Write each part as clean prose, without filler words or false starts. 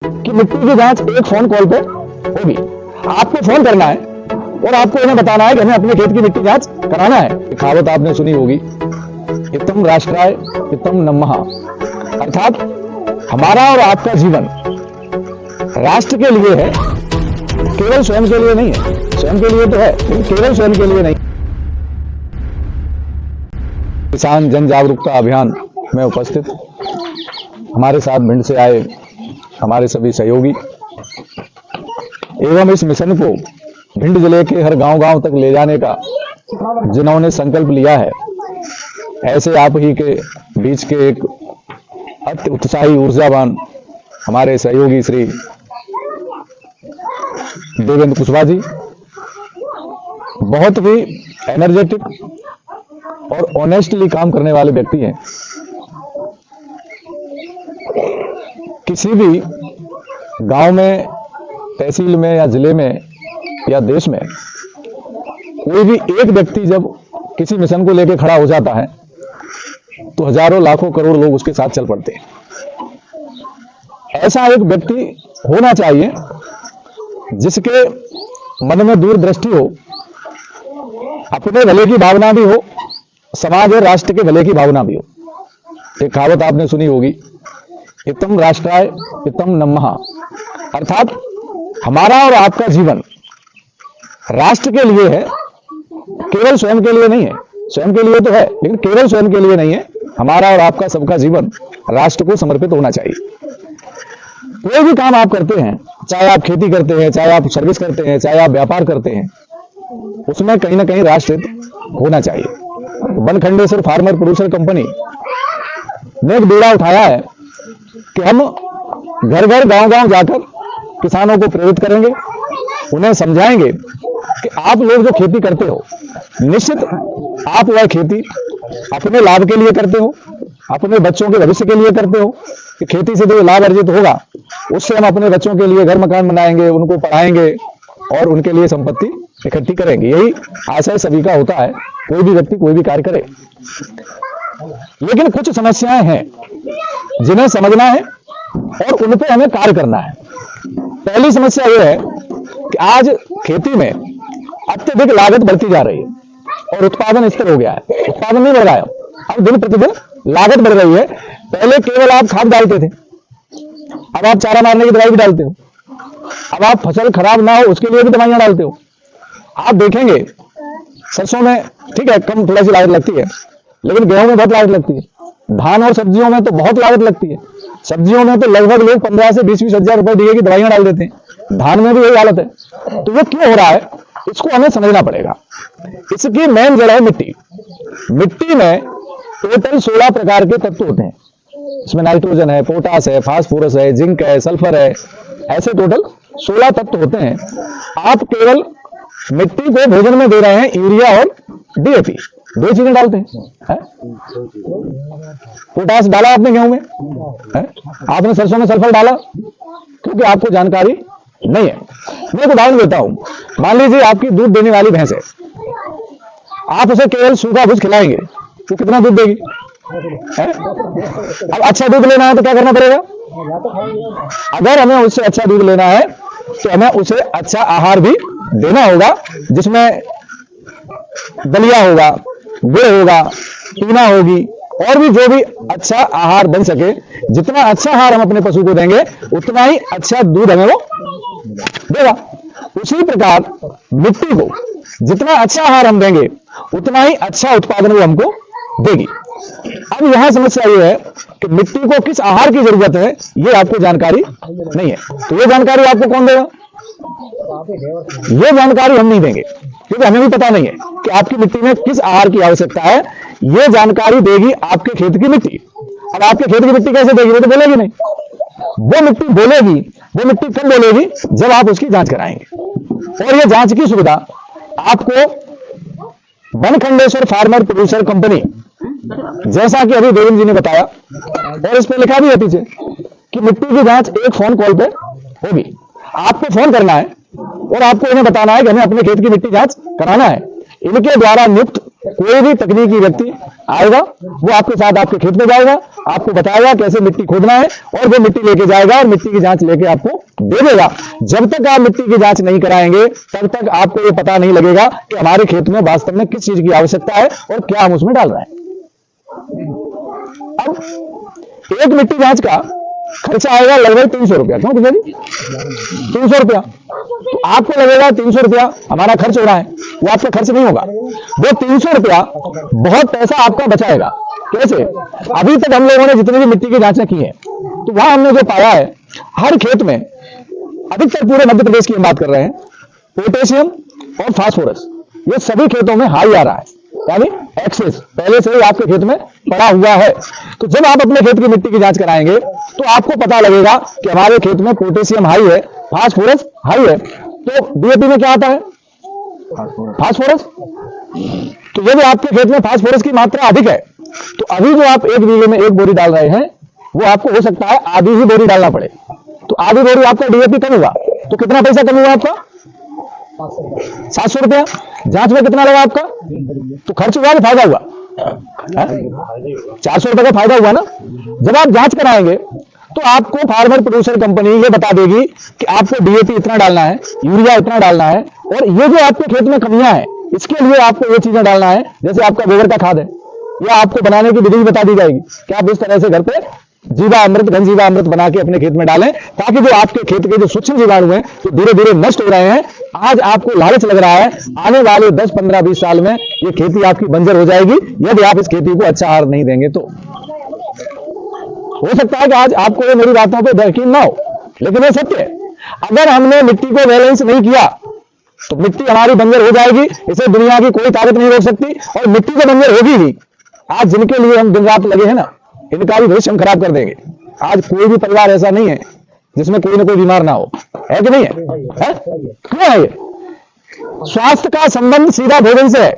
कि मिट्टी की जांच एक फोन कॉल पे होगी। आपको फोन करना है और आपको इन्हें बताना है कि हमें अपने खेत की मिट्टी जांच कराना है। कहावत आपने सुनी होगी, इत्थम राष्ट्राय इत्थम नमः, अर्थात हमारा और आपका जीवन राष्ट्र के लिए है, केवल स्वयं के लिए नहीं है। स्वयं के लिए तो है लेकिन केवल स्वयं के लिए नहीं। किसान जन जागरूकता अभियान में उपस्थित हमारे साथ भिंड से आए हमारे सभी सहयोगी एवं इस मिशन को भिंड जिले के हर गांव-गांव तक ले जाने का जिन्होंने संकल्प लिया है, ऐसे आप ही के बीच के एक अति उत्साही ऊर्जावान हमारे सहयोगी श्री देवेंद्र कुशवाहा जी बहुत ही एनर्जेटिक और ऑनेस्टली काम करने वाले व्यक्ति हैं। किसी भी गांव में, तहसील में या जिले में या देश में कोई भी एक व्यक्ति जब किसी मिशन को लेकर खड़ा हो जाता है तो हजारों लाखों करोड़ लोग उसके साथ चल पड़ते हैं। ऐसा एक व्यक्ति होना चाहिए जिसके मन में दूरदृष्टि हो, अपने भले की भावना भी हो, समाज और राष्ट्र के भले की भावना भी हो। एक कहावत आपने सुनी होगी, इत्थम राष्ट्राय इत्थम नमः, अर्थात हमारा और आपका जीवन राष्ट्र के लिए है, केवल स्वयं के लिए नहीं है। स्वयं के लिए तो है लेकिन केवल स्वयं के लिए नहीं है। हमारा और आपका सबका जीवन राष्ट्र को समर्पित होना चाहिए। कोई भी काम आप करते हैं, चाहे आप खेती करते हैं, चाहे आप सर्विस करते हैं, चाहे आप व्यापार करते हैं, उसमें कहीं ना कहीं राष्ट्र होना चाहिए। बनखंडेश्वर फार्मर प्रोड्यूसर कंपनी ने एक बीड़ा उठाया है कि हम घर घर गांव गांव जाकर किसानों को प्रेरित करेंगे, उन्हें समझाएंगे कि आप लोग जो खेती करते हो, निश्चित आप वह खेती अपने लाभ के लिए करते हो, अपने बच्चों के भविष्य के लिए करते हो कि खेती से जो लाभ अर्जित होगा उससे हम अपने बच्चों के लिए घर मकान बनाएंगे, उनको पढ़ाएंगे और उनके लिए संपत्ति इकट्ठी करेंगे। यही आशय सभी का होता है, कोई भी व्यक्ति कोई भी कार्य करे। लेकिन कुछ समस्याएं हैं जिन्हें समझना है और उन पर हमें कार्य करना है। पहली समस्या यह है कि आज खेती में अत्यधिक लागत बढ़ती जा रही है और उत्पादन स्थिर हो गया है। उत्पादन नहीं बढ़ रहा है, अब दिन प्रतिदिन लागत बढ़ रही है। पहले केवल आप खाद डालते थे, अब आप चारा मारने की दवाई भी डालते हो, अब आप फसल खराब ना हो उसके लिए भी दवाइयां डालते हो। आप देखेंगे सरसों में ठीक है कम थोड़ा सी लागत लगती है, लेकिन गेहूं में बहुत लागत लगती है। धान और सब्जियों में तो बहुत लागत लगती है। सब्जियों में तो लगभग लोग 15 से 20-20 हजार रुपए बीघे की दवाइयां डाल देते हैं। धान में भी यही हालत है। तो वो क्यों हो रहा है, इसको हमें समझना पड़ेगा। इसकी मेन जड़ है मिट्टी। मिट्टी में टोटल 16 प्रकार के तत्व होते हैं। इसमें नाइट्रोजन है, पोटास है, फास्फोरस है, जिंक है, सल्फर है, ऐसे टोटल 16 तत्व होते हैं। आप केवल मिट्टी को भोजन में दे रहे हैं यूरिया और डीएपी, दो चीजें डालते हैं। पोटास डाला आपने गेहूं में है? आपने सरसों में सल्फर डाला क्योंकि आपको जानकारी नहीं है। मैं एक उदाहरण देता हूं। मान लीजिए आपकी दूध देने वाली भैंस है, आप उसे केवल सूखा भूस खिलाएंगे तो कितना दूध देगी है? अब अच्छा दूध लेना है तो क्या करना पड़ेगा? अगर हमें उससे अच्छा दूध लेना है तो हमें उसे अच्छा आहार भी देना होगा, जिसमें दलिया होगा, गुड़ होगा, टूना होगी और भी जो भी अच्छा आहार बन सके। जितना अच्छा आहार हम अपने पशु को देंगे उतना ही अच्छा दूध हमें वो देगा। उसी प्रकार मिट्टी को जितना अच्छा आहार हम देंगे उतना ही अच्छा उत्पादन वो हमको देगी। अब यहां समस्या ये है कि मिट्टी को किस आहार की जरूरत है ये आपको जानकारी नहीं है। तो ये जानकारी आपको कौन देगा? ये जानकारी हम नहीं देंगे क्योंकि हमें भी पता नहीं है कि आपकी मिट्टी में किस आहार की आवश्यकता है। ये जानकारी देगी आपके खेत की मिट्टी। अब आपके खेत की मिट्टी कैसे देगी? वो तो बोलेगी नहीं। वो मिट्टी बोलेगी, वो मिट्टी कब बोलेगी? जब आप उसकी जांच कराएंगे। और ये जांच की सुविधा आपको बनखंडेश्वर फार्मर प्रोड्यूसर कंपनी, जैसा कि अभी देवेंद्र जी ने बताया और इस पे लिखा भी है पीछे कि मिट्टी की जांच एक फोन कॉल पे होगी। आपको फोन करना है और आपको इन्हें बताना है कि हमें अपने खेत की मिट्टी जांच कराना है। इनके द्वारा नियुक्त कोई भी तकनीकी व्यक्ति आएगा, वो आपके साथ आपके खेत में जाएगा, आपको बताएगा कैसे मिट्टी खोदना है, और वो मिट्टी लेके जाएगा और मिट्टी की जांच लेके आपको दे देगा। जब तक आप मिट्टी की जांच नहीं कराएंगे तब तक आपको ये पता नहीं लगेगा कि हमारे खेत में वास्तव में किस चीज की आवश्यकता है और क्या हम उसमें डाल रहे हैं। अब एक मिट्टी जांच का खर्चा आएगा लगभग 300 रुपया। क्यों भैया जी? 300 रुपया। तो आपको लगेगा 300 रुपया हमारा खर्च हो रहा है, वो आपका खर्च नहीं होगा। वो 300 रुपया बहुत पैसा आपका बचाएगा। कैसे? अभी तक हम लोगों ने जितनी भी मिट्टी की जांचें की है, तो वहां हमने जो पाया है, हर खेत में अधिकतर पूरे मध्य प्रदेश की हम बात कर रहे हैं, पोटेशियम और फास्फोरस ये सभी खेतों में हाई आ रहा है, यानी एक्सेस पहले से ही आपके खेत में पड़ा हुआ है। तो जब आप अपने खेत की मिट्टी की जांच कराएंगे तो आपको पता लगेगा कि हमारे खेत में पोटेशियम हाई है, फास्फोरस हाई है। तो डीएपी में क्या आता है? फास्फोरस। तो यदि आपके खेत में फास्फोरस की मात्रा अधिक है तो अभी जो आप 1 बीघे में 1 बोरी डाल रहे हैं, वो आपको हो सकता है आधी ही बोरी डालना पड़े। तो आधी बोरी आपका डीएपी कम हुआ तो कितना पैसा कम हुआ आपका? 700 रुपया। जांच में कितना लगा आपका? तो खर्च हुआ कि फायदा हुआ? 400 रुपए का फायदा हुआ ना। जब आप जांच कराएंगे तो आपको फार्मर प्रोड्यूसर कंपनी ये बता देगी कि आपको डीएपी इतना डालना है, यूरिया इतना डालना है, और ये जो आपके खेत में कमियां हैं इसके लिए आपको ये चीजें डालना है। जैसे आपका गोबर का खाद है, या आपको बनाने की विधि भी बता दी जाएगी कि आप इस तरह से घर पे जीवा अमृत, घन जीवा अमृत बना के अपने खेत में डालें, ताकि जो आपके खेत के जो सूक्ष्म जीवाणु हैं जो धीरे धीरे नष्ट हो रहे हैं, आज आपको लालच लग रहा है आने वाले 10, 15, 20 साल में ये खेती आपकी बंजर हो जाएगी यदि आप इस खेती को अच्छा आहार नहीं देंगे। तो हो सकता है कि आज आपको ये मेरी बातों पर यकीन ना हो, लेकिन ये सत्य है। अगर हमने मिट्टी को बैलेंस नहीं किया तो मिट्टी हमारी बंजर हो जाएगी, इसे दुनिया की कोई ताकत नहीं रोक सकती। और मिट्टी तो बंजर होगी ही, आज जिनके लिए हम दिन रात लगे हैं ना, इनका भी भविष्य हम खराब कर देंगे। आज कोई भी परिवार ऐसा नहीं है जिसमें कोई ना कोई बीमार ना हो, है कि नहीं है? क्यों है ये? स्वास्थ्य का संबंध सीधा भोजन से है।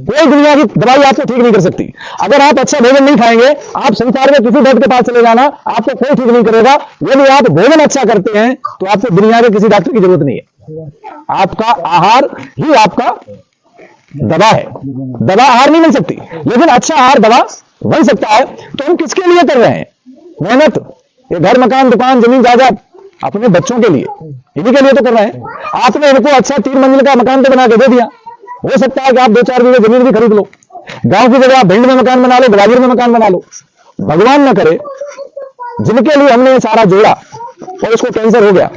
कोई दुनिया की दवाई आपको ठीक नहीं कर सकती। अगर आप अच्छा भोजन नहीं खाएंगे, आप संसार में किसी डॉक्टर के पास चले जाना, आपको कोई ठीक नहीं करेगा। यदि आप भोजन अच्छा करते हैं तो आपको दुनिया के किसी डॉक्टर की जरूरत नहीं है। आपका आहार ही आपका दवा है। दवा आहार नहीं मिल सकती, लेकिन अच्छा आहार दवा बन सकता है। तो हम किसके लिए कर रहे हैं मेहनत? ये घर, मकान, दुकान, जमीन, जायदाद अपने बच्चों के लिए, इन्हीं के लिए तो कर रहे हैं। आपने इनको अच्छा 3 मंजिल का मकान तो बना के दे दिया, हो सकता है कि आप 2-4 बीघे जमीन भी खरीद लो, गांव की जगह आप भिंड में मकान बना लो, ग्वालियर में मकान बना लो। भगवान न करे जिनके लिए हमने ये सारा जोड़ा और उसको कैंसर हो गया,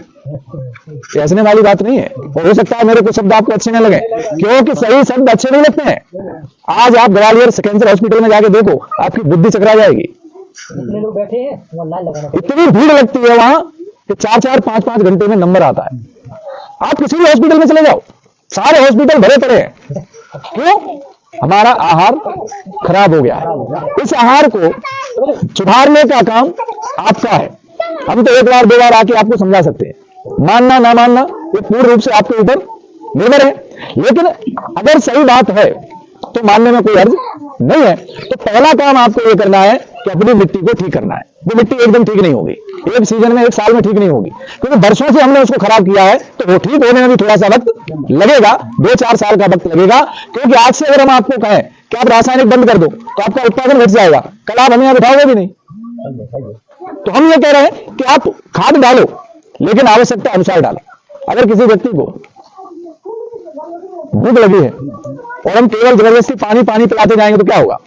हंसने वाली बात नहीं है। और हो सकता है मेरे कुछ शब्द आपको अच्छे न लगे, क्योंकि सही शब्द अच्छे नहीं लगते हैं। आज आप ग्वालियर कैंसर हॉस्पिटल में जाके देखो, आपकी बुद्धि चकरा जाएगी। लोग बैठे हैं, इतनी भीड़ लगती है वहां कि 4-4, 5-5 घंटे में नंबर आता है। आप किसी भी हॉस्पिटल में चले जाओ, सारे हॉस्पिटल भरे पड़े हैं। क्यों? हमारा आहार खराब हो गया है। इस आहार को सुधारने का काम आपका है। हम तो 1 बार 2 बार आके आपको समझा सकते हैं, मानना ना मानना ये पूर्ण रूप से आपके ऊपर निर्भर है। लेकिन अगर सही बात है तो मानने में कोई अर्ज नहीं है। तो पहला काम आपको ये करना है कि अपनी मिट्टी को ठीक करना है। वो मिट्टी एकदम ठीक नहीं होगी, एक सीजन में, 1 साल में ठीक नहीं होगी, क्योंकि वर्षों से हमने उसको खराब किया है। तो वो ठीक होने में भी थोड़ा सा वक्त लगेगा, 2-4 साल का वक्त लगेगा। क्योंकि आज से अगर हम आपको कहें कि आप रासायनिक बंद कर दो तो आपका उत्पादन घट जाएगा, कल आप हमें यहाँ बिठाओगे भी नहीं। तो हम ये कह रहे हैं कि आप खाद डालो, लेकिन आवश्यकता अनुसार डालो। अगर किसी व्यक्ति को भूख लगी है और हम केवल जबरदस्ती पानी पानी पिलाते जाएंगे तो क्या होगा?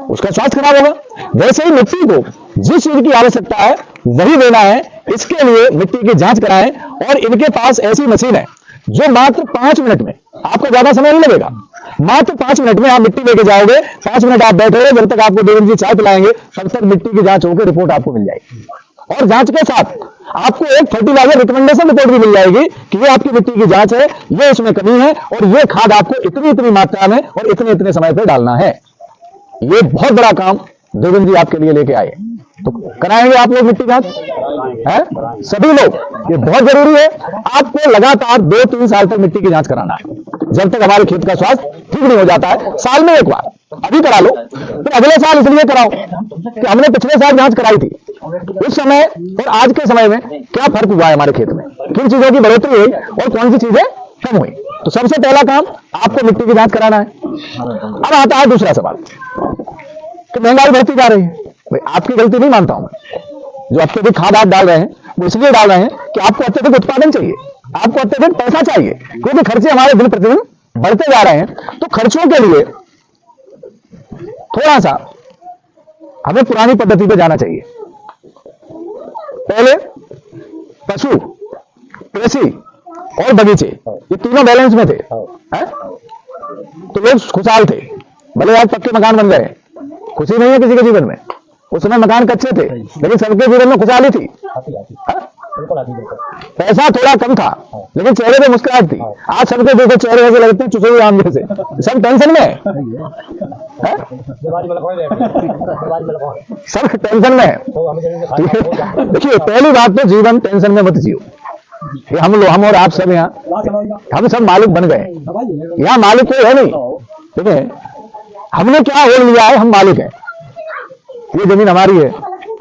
उसका स्वास्थ्य खराब होगा। वैसे ही मिट्टी को जिस चीज की आवश्यकता है वही देना है। इसके लिए मिट्टी की जांच कराएं, और इनके पास ऐसी मशीन है जो मात्र 5 मिनट में, आपको ज्यादा समय नहीं लगेगा, मात्र 5 मिनट में आप मिट्टी लेके जाओगे, 5 मिनट आप बैठोगे, जब तक आपको देवेंद्र जी चाय पिलाएंगे तब तक मिट्टी की जांच होकर रिपोर्ट आपको मिल जाएगी। और जांच के साथ आपको एक फर्टिलाइजर रिकमेंडेशन रिपोर्ट भी मिल जाएगी कि ये आपकी मिट्टी की जांच है, ये इसमें कमी है, और ये खाद आपको इतनी इतनी मात्रा में और इतने इतने समय पर डालना है। ये बहुत बड़ा काम देवेंद्र जी आपके लिए लेके आए। तो कराएंगे आप लोग मिट्टी जांच है, सभी लोग, ये बहुत जरूरी है। आपको लगातार 2-3 साल तक मिट्टी की जांच कराना है, जब तक हमारे खेत का स्वास्थ्य ठीक नहीं हो जाता है। साल में 1 बार अभी करा लो, फिर अगले साल इसलिए कराओ कि हमने पिछले साल जांच कराई थी, उस समय और आज के समय में क्या फर्क हुआ है हमारे खेत में, किन चीजों की बढ़ोतरी हुई और कौन सी चीजें कम हुई। तो सबसे पहला काम आपको मिट्टी की जांच कराना है। अब आता है दूसरा सवाल कि महंगाई बढ़ती जा रही है। भाई आपकी गलती नहीं मानता हूं मैं, जो अत्यधिक खाद आप डाल रहे हैं वो इसलिए डाल रहे हैं कि आपको अत्यधिक उत्पादन चाहिए, आपको अत्यधिक पैसा चाहिए, क्योंकि खर्चे हमारे दिन प्रतिदिन बढ़ते जा रहे हैं। तो खर्चों के लिए थोड़ा सा हमें पुरानी पद्धति पे जाना चाहिए। पहले पशु, कृषि और बगीचे ये तीनों बैलेंस में थे, हैं? तो लोग खुशहाल थे। भले आज पक्के मकान बन गए, खुशी नहीं है किसी के जीवन में। उस समय मकान कच्चे थे, लेकिन सबके जीवन में खुशहाली थी। पैसा थोड़ा कम था, लेकिन चेहरे पे मुस्कुराहट थी। आज सबके देखो चेहरे ऐसे लगते हैं चुसे हुए आम जैसे, सब टेंशन में है, सब टेंशन में है। देखिए पहली बात तो जीवन टेंशन में मत जियो। ये हम और आप सब यहाँ हम सब मालिक बन गए, यहाँ मालिक कोई है नहीं। ठीक है, हमने क्या ओढ़ लिया है, हम मालिक हैं। ये जमीन हमारी है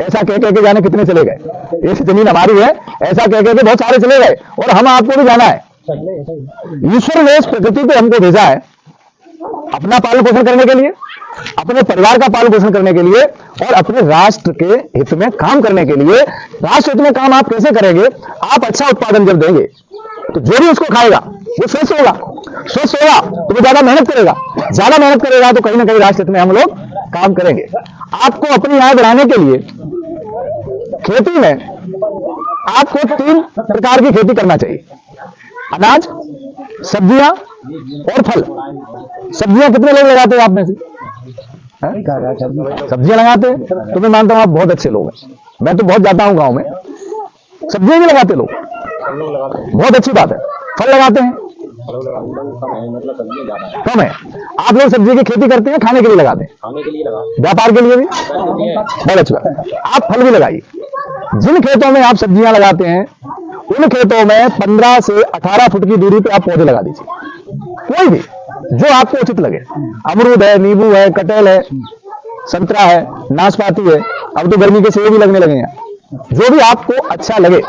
ऐसा कह के जाने कितने चले गए, ये जमीन हमारी है ऐसा कह के बहुत सारे चले गए, और हम आपको भी जाना है। ईश्वर ने इस प्रकृति पे हमको भेजा है अपना पालन पोषण करने के लिए, अपने परिवार का पालन पोषण करने के लिए, और अपने राष्ट्र के हित में काम करने के लिए। राष्ट्र हित में काम आप कैसे करेंगे? आप अच्छा उत्पादन जब देंगे तो जो भी उसको खाएगा वो स्वस्थ होगा, स्वस्थ होगा तो वो ज्यादा मेहनत करेगा, ज्यादा मेहनत करेगा तो कहीं ना कहीं राष्ट्र हित में हम लोग काम करेंगे। आपको अपनी आय बढ़ाने के लिए खेती में आपको 3 प्रकार की खेती करना चाहिए: अनाज, सब्जियां और फल। सब्जियां कितने लोग लगाते हैं आप में से? सब्जियां लगाते हैं तो मैं मानता हूं आप बहुत अच्छे लोग हैं। मैं तो बहुत जाता हूं गांव में, सब्जियां भी लगाते लोग, बहुत अच्छी बात है। फल लगाते हैं कम है। आप लोग सब्जी की खेती करते हैं, खाने के लिए लगाते हैं, व्यापार के लिए भी बहुत अच्छी बात। आप फल भी लगाइए। जिन खेतों में आप सब्जियां लगाते हैं उन खेतों में 15 से 18 फुट की दूरी पे आप पौधे लगा दीजिए, कोई भी जो आपको उचित लगे। अमरूद है, नींबू है, कटहल है, संतरा है, नाशपाती है, अब तो गर्मी के सेब भी लगने लगे हैं। जो भी आपको अच्छा लगे